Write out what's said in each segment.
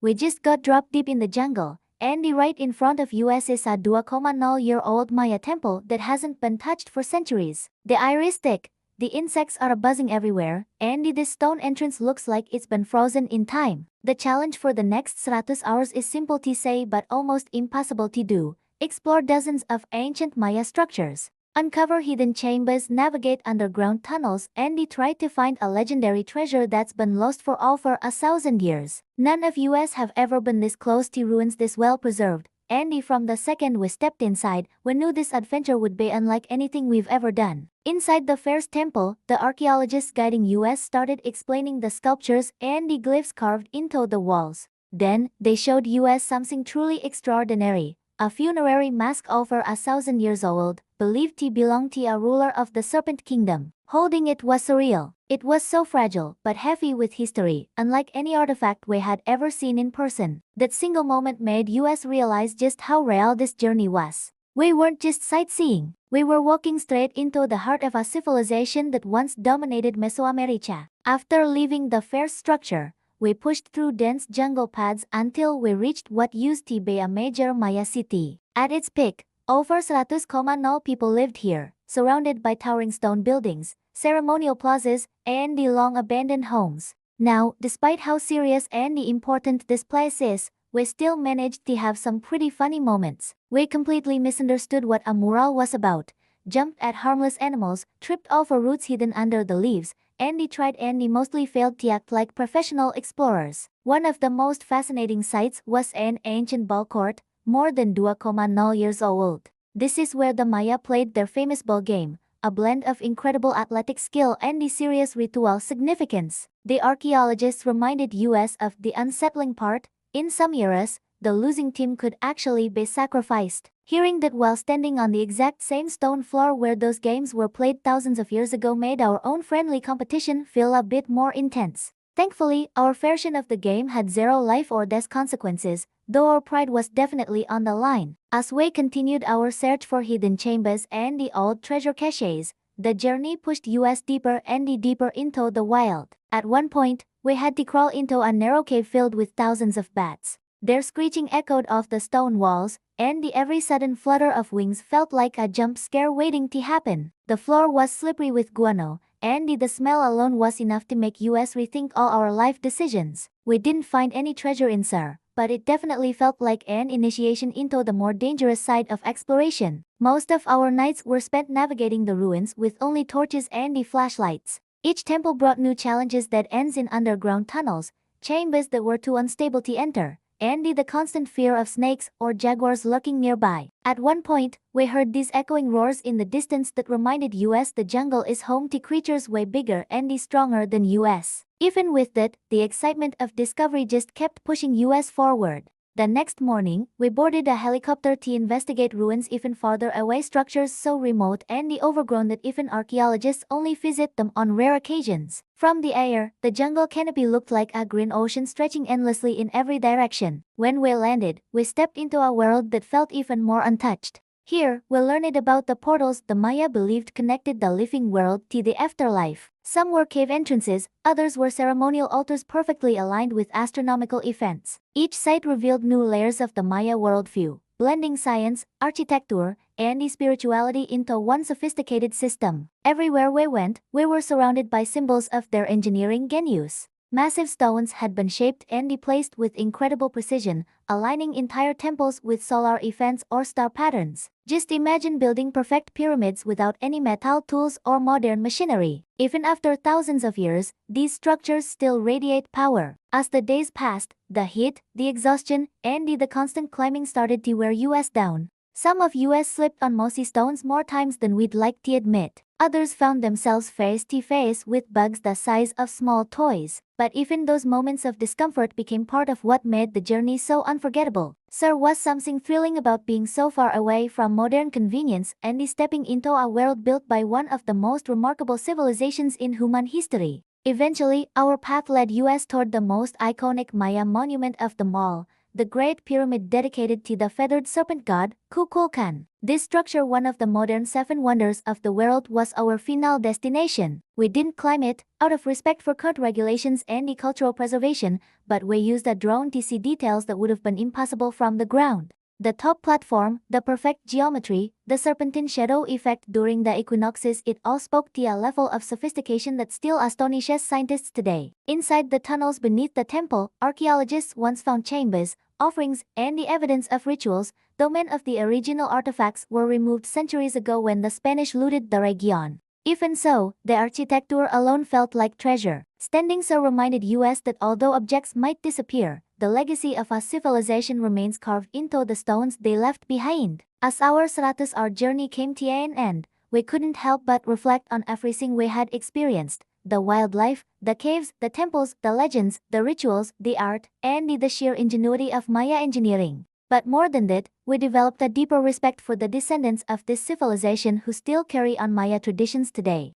We just got dropped deep in the jungle, and right in front of us is a 2,000-year-old Maya temple that hasn't been touched for centuries. The air is thick, the insects are buzzing everywhere, and this stone entrance looks like it's been frozen in time. The challenge for the next 100 hours is simple to say but almost impossible to do. Explore dozens of ancient Maya structures, uncover hidden chambers, navigate underground tunnels, and try to find a legendary treasure that's been lost for over 1,000 years. None of us have ever been this close to ruins this well preserved, and from the second we stepped inside, we knew this adventure would be unlike anything we've ever done. Inside the first temple, the archaeologists guiding us started explaining the sculptures and the glyphs carved into the walls. Then, they showed us something truly extraordinary. A funerary mask over 1,000 years old, believed to belong to a ruler of the Serpent Kingdom. Holding it was surreal. It was so fragile, but heavy with history, unlike any artifact we had ever seen in person. That single moment made us realize just how real this journey was. We weren't just sightseeing. We were walking straight into the heart of a civilization that once dominated Mesoamerica. After leaving the first structure, we pushed through dense jungle paths until we reached what used to be a major Maya city. At its peak, over 100,000 people lived here, surrounded by towering stone buildings, ceremonial plazas, and the long-abandoned homes. Now, despite how serious and important this place is, we still managed to have some pretty funny moments. We completely misunderstood what a mural was about, jumped at harmless animals, tripped over roots hidden under the leaves, and tried and mostly failed to act like professional explorers. One of the most fascinating sights was an ancient ball court, more than 2,000 years old. This is where the Maya played their famous ball game, a blend of incredible athletic skill and serious ritual significance. The archaeologists reminded us of the unsettling part. In some eras, the losing team could actually be sacrificed. Hearing that while standing on the exact same stone floor where those games were played thousands of years ago made our own friendly competition feel a bit more intense. Thankfully, our version of the game had zero life or death consequences, though our pride was definitely on the line. As we continued our search for hidden chambers and the old treasure caches, the journey pushed us deeper and deeper into the wild. At one point, we had to crawl into a narrow cave filled with thousands of bats. Their screeching echoed off the stone walls, and every sudden flutter of wings felt like a jump scare waiting to happen. The floor was slippery with guano, and the smell alone was enough to make us rethink all our life decisions. We didn't find any treasure inside, but it definitely felt like an initiation into the more dangerous side of exploration. Most of our nights were spent navigating the ruins with only torches and flashlights. Each temple brought new challenges that ends in underground tunnels, chambers that were too unstable to enter, and the constant fear of snakes or jaguars lurking nearby. At one point, we heard these echoing roars in the distance that reminded us the jungle is home to creatures way bigger and stronger than us. Even with that, the excitement of discovery just kept pushing us forward. The next morning, we boarded a helicopter to investigate ruins even farther away, structures so remote and overgrown that even archaeologists only visit them on rare occasions. From the air, the jungle canopy looked like a green ocean stretching endlessly in every direction. When we landed, we stepped into a world that felt even more untouched. Here, we learned about the portals the Maya believed connected the living world to the afterlife. Some were cave entrances, others were ceremonial altars perfectly aligned with astronomical events. Each site revealed new layers of the Maya worldview, blending science, architecture, and spirituality into one sophisticated system. Everywhere we went, we were surrounded by symbols of their engineering genius. Massive stones had been shaped and placed with incredible precision, aligning entire temples with solar events or star patterns. Just imagine building perfect pyramids without any metal tools or modern machinery. Even after thousands of years, these structures still radiate power. As the days passed, the heat, the exhaustion, and the constant climbing started to wear us down. Some of us slipped on mossy stones more times than we'd like to admit. Others found themselves face to face with bugs the size of small toys. But even those moments of discomfort became part of what made the journey so unforgettable. There was something thrilling about being so far away from modern convenience and stepping into a world built by one of the most remarkable civilizations in human history. Eventually, our path led us toward the most iconic Maya monument of them all, the Great Pyramid dedicated to the feathered serpent god, Kukulkan. This structure, one of the modern seven wonders of the world, was our final destination. We didn't climb it, out of respect for current regulations and the cultural preservation, but we used a drone to see details that would have been impossible from the ground. The top platform, the perfect geometry, the serpentine shadow effect during the equinoxes, it all spoke to a level of sophistication that still astonishes scientists today. Inside the tunnels beneath the temple, archaeologists once found chambers, offerings, and the evidence of rituals, though many of the original artifacts were removed centuries ago when the Spanish looted the region. Even so, the architecture alone felt like treasure. Standing so reminded us that although objects might disappear, the legacy of a civilization remains carved into the stones they left behind. As our 100-hour journey came to an end, we couldn't help but reflect on everything we had experienced: the wildlife, the caves, the temples, the legends, the rituals, the art, and the sheer ingenuity of Maya engineering. But more than that, we developed a deeper respect for the descendants of this civilization who still carry on Maya traditions today.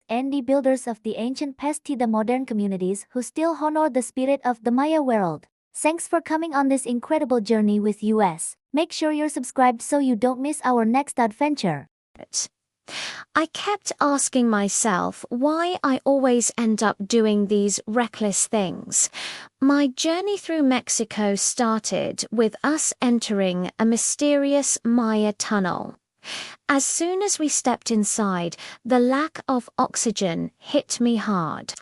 And the builders of the ancient past to the modern communities who still honor the spirit of the Maya world. Thanks for coming on this incredible journey with us. Make sure you're subscribed so you don't miss our next adventure. I kept asking myself why I always end up doing these reckless things. My journey through Mexico started with us entering a mysterious Maya tunnel. As soon as we stepped inside, the lack of oxygen hit me hard.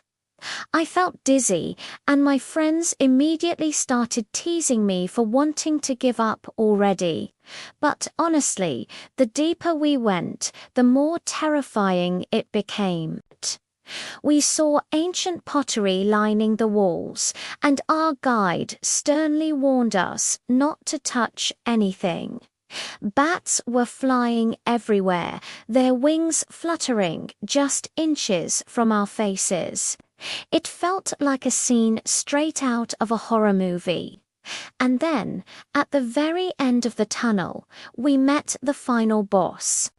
I felt dizzy, and my friends immediately started teasing me for wanting to give up already. But honestly, the deeper we went, the more terrifying it became. We saw ancient pottery lining the walls, and our guide sternly warned us not to touch anything. Bats were flying everywhere, their wings fluttering just inches from our faces. It felt like a scene straight out of a horror movie. And then, at the very end of the tunnel, we met the final boss.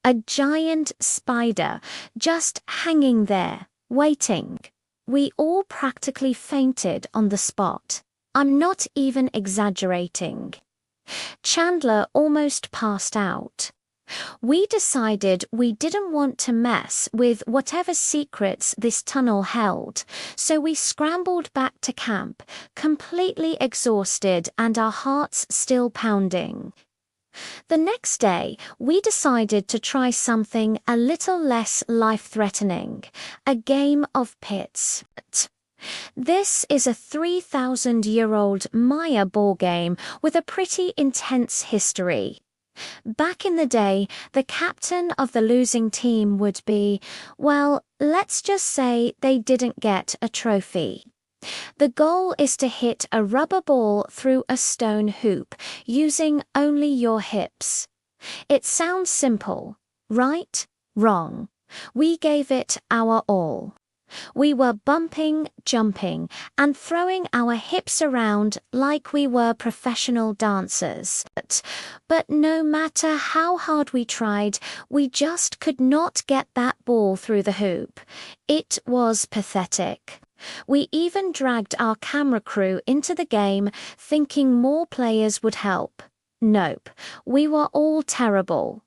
A giant spider, just hanging there, waiting. We all practically fainted on the spot. I'm not even exaggerating. Chandler almost passed out. We decided we didn't want to mess with whatever secrets this tunnel held, so we scrambled back to camp, completely exhausted and our hearts still pounding. The next day, we decided to try something a little less life-threatening: a game of pits. This is a 3,000-year-old Maya ball game with a pretty intense history. Back in the day, the captain of the losing team would be, well, let's just say they didn't get a trophy. The goal is to hit a rubber ball through a stone hoop using only your hips. It sounds simple, right? Wrong. We gave it our all. We were bumping, jumping, and throwing our hips around like we were professional dancers. But no matter how hard we tried, we just could not get that ball through the hoop. It was pathetic. We even dragged our camera crew into the game, thinking more players would help. Nope, we were all terrible.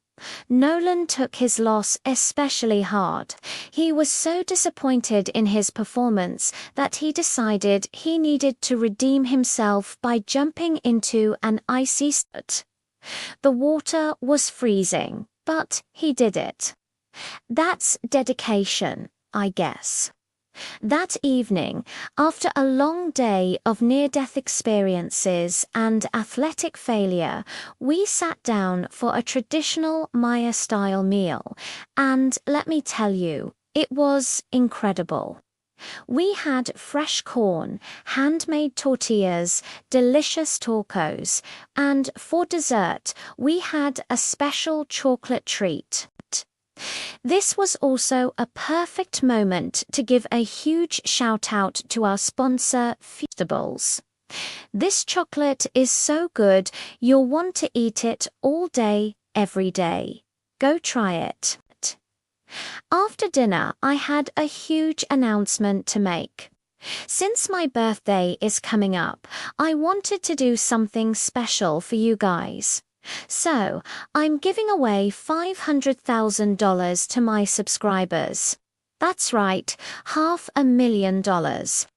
Nolan took his loss especially hard. He was so disappointed in his performance that he decided he needed to redeem himself by jumping into an icy spot. The water was freezing, but he did it. That's dedication, I guess. That evening, after a long day of near-death experiences and athletic failure, we sat down for a traditional Maya-style meal, and let me tell you, it was incredible. We had fresh corn, handmade tortillas, delicious tacos, and for dessert, we had a special chocolate treat. This was also a perfect moment to give a huge shout out to our sponsor, Feastables. This chocolate is so good, you'll want to eat it all day, every day. Go try it. After dinner, I had a huge announcement to make. Since my birthday is coming up, I wanted to do something special for you guys. So, I'm giving away $500,000 to my subscribers. That's right, $500,000.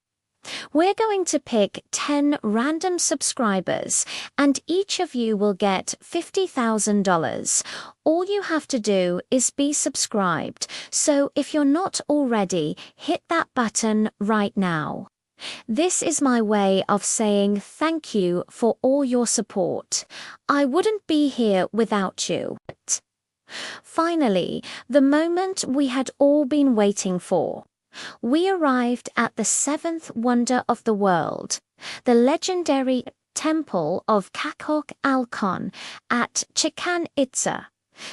We're going to pick 10 random subscribers, and each of you will get $50,000. All you have to do is be subscribed, so if you're not already, hit that button right now. This is my way of saying thank you for all your support. I wouldn't be here without you. Finally, the moment we had all been waiting for. We arrived at the seventh wonder of the world, the legendary Temple of Kukulkan at Chichen Itza.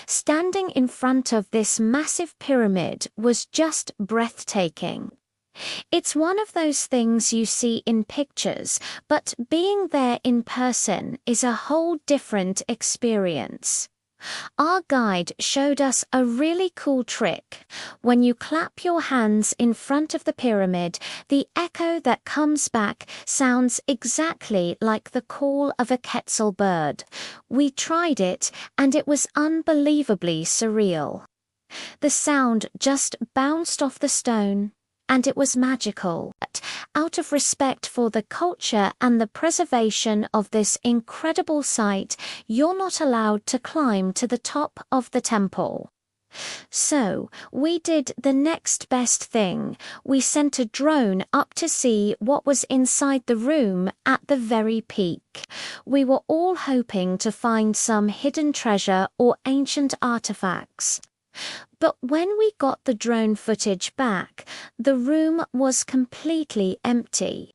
Standing in front of this massive pyramid was just breathtaking. It's one of those things you see in pictures, but being there in person is a whole different experience. Our guide showed us a really cool trick. When you clap your hands in front of the pyramid, the echo that comes back sounds exactly like the call of a quetzal bird. We tried it, and it was unbelievably surreal. The sound just bounced off the stone, and it was magical. Out of respect for the culture and the preservation of this incredible site, you're not allowed to climb to the top of the temple. So, we did the next best thing. We sent a drone up to see what was inside the room at the very peak. We were all hoping to find some hidden treasure or ancient artifacts. But when we got the drone footage back, the room was completely empty.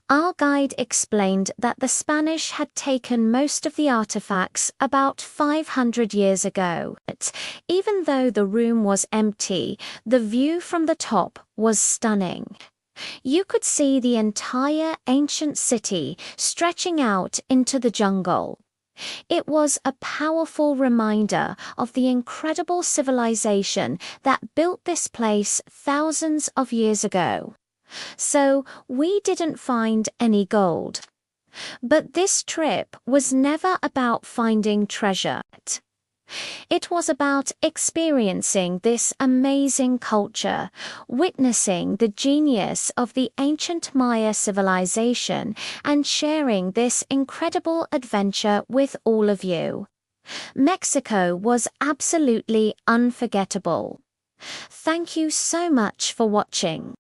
Our guide explained that the Spanish had taken most of the artifacts about 500 years ago. Even though the room was empty, the view from the top was stunning. You could see the entire ancient city stretching out into the jungle. It was a powerful reminder of the incredible civilization that built this place thousands of years ago. So, we didn't find any gold. But this trip was never about finding treasure. It was about experiencing this amazing culture, witnessing the genius of the ancient Maya civilization, and sharing this incredible adventure with all of you. Mexico was absolutely unforgettable. Thank you so much for watching.